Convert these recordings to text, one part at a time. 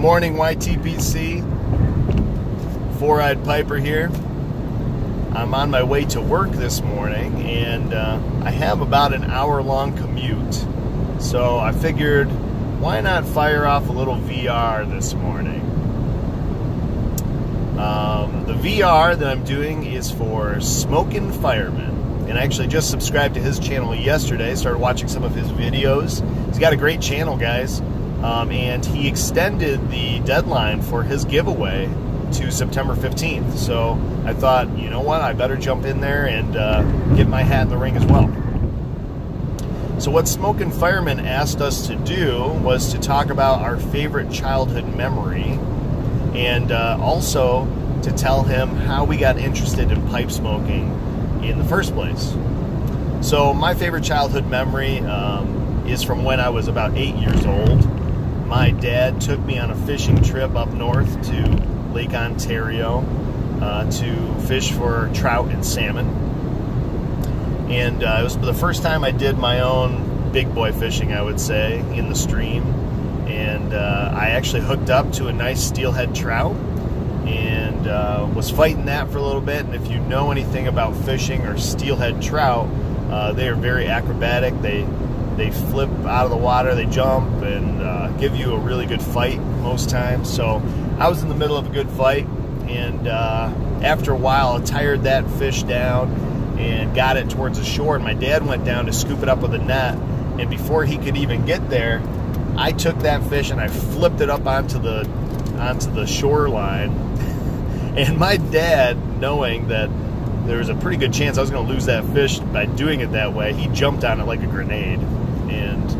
morning, YTPC. Four-Eyed Piper here. I'm on my way to work this morning, and I have about an hour-long commute. So I figured, why not fire off a little VR this morning? The VR that I'm doing is for Smokin Fireman. And I actually just subscribed to his channel yesterday, started watching some of his videos. He's got a great channel, guys. And he extended the deadline for his giveaway to September 15th. So I thought, you know what, I better jump in there and get my hat in the ring as well. So what Smokin Fireman asked us to do was to talk about our favorite childhood memory, and also to tell him how we got interested in pipe smoking in the first place. So my favorite childhood memory is from when I was about 8 years old. My dad took me on a fishing trip up north to Lake Ontario to fish for trout and salmon. And it was the first time I did my own big boy fishing, I would say, in the stream. And I actually hooked up to a nice steelhead trout and was fighting that for a little bit. And if you know anything about fishing or steelhead trout, they are very acrobatic. They flip out of the water, they jump, and give you a really good fight most times. So I was in the middle of a good fight, and after a while I tired that fish down and got it towards the shore, and my dad went down to scoop it up with a net, and before he could even get there, I took that fish and I flipped it up onto the shoreline. And my dad, knowing that there was a pretty good chance I was going to lose that fish by doing it that way, he jumped on it like a grenade. And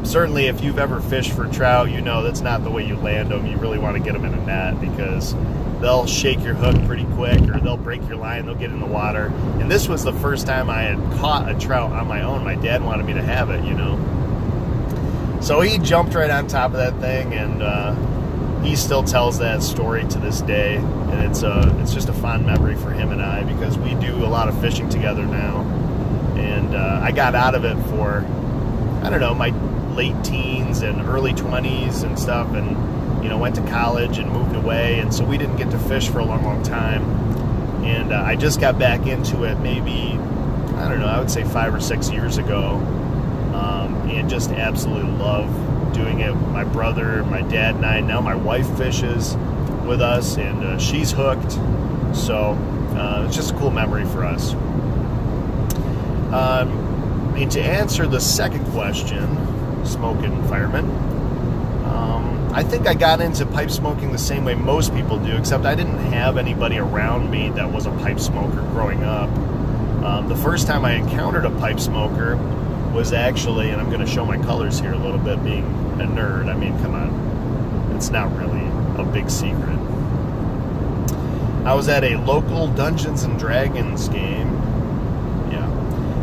certainly if you've ever fished for trout, you know that's not the way you land them. You really want to get them in a net, because they'll shake your hook pretty quick, or they'll break your line, they'll get in the water. And this was the first time I had caught a trout on my own. My dad wanted me to have it, you know. So he jumped right on top of that thing, and he still tells that story to this day. And it's just a fond memory for him and I, because we do a lot of fishing together now. And I got out of it for, I don't know, my late teens and early 20s and stuff, and, you know, went to college and moved away, and so we didn't get to fish for a long, long time. And I just got back into it maybe, I don't know, I would say 5 or 6 years ago, and just absolutely love doing it. My brother, my dad, and I, now my wife fishes with us, and she's hooked, so it's just a cool memory for us. And to answer the second question, Smokin Fireman, I think I got into pipe smoking the same way most people do, except I didn't have anybody around me that was a pipe smoker growing up. The first time I encountered a pipe smoker was actually, and I'm going to show my colors here a little bit, being a nerd. I mean, come on, it's not really a big secret. I was at a local Dungeons and Dragons game,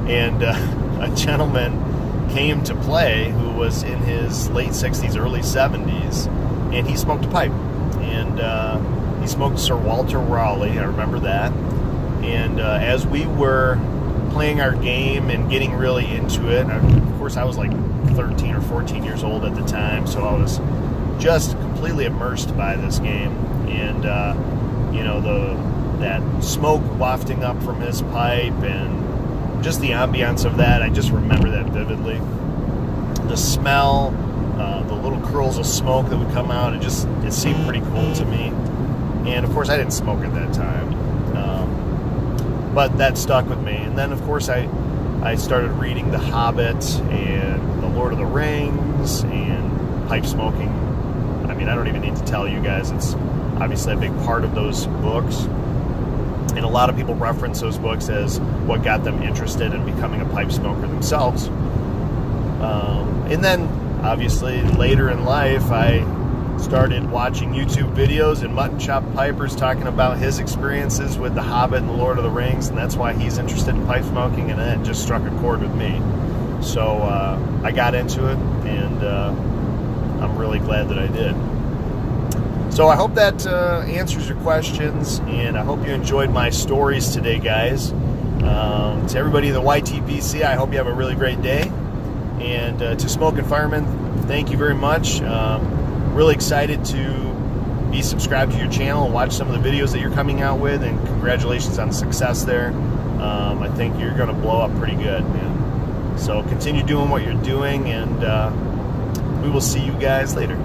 and a gentleman came to play who was in his late 60s, early 70s, and he smoked a pipe. And he smoked Sir Walter Raleigh, I remember that. And as we were playing our game and getting really into it, of course I was like 13 or 14 years old at the time, so I was just completely immersed by this game. And you know, that smoke wafting up from his pipe, and just the ambiance of that, I just remember that vividly. The smell, the little curls of smoke that would come out, it seemed pretty cool to me. And of course I didn't smoke at that time, but that stuck with me. And then of course I started reading The Hobbit and The Lord of the Rings, and pipe smoking, I mean, I don't even need to tell you guys, it's obviously a big part of those books. And a lot of people reference those books as what got them interested in becoming a pipe smoker themselves. And then, obviously, later in life, I started watching YouTube videos and Mutton Chop Piper's talking about his experiences with The Hobbit and The Lord of the Rings, and that's why he's interested in pipe smoking, and it just struck a chord with me. So I got into it, and I'm really glad that I did. So I hope that answers your questions, and I hope you enjoyed my stories today, guys. To everybody in the YTPC, I hope you have a really great day. And to Smokin Fireman, thank you very much. really excited to be subscribed to your channel and watch some of the videos that you're coming out with, and congratulations on the success there. I think you're going to blow up pretty good, man. So continue doing what you're doing, and we will see you guys later.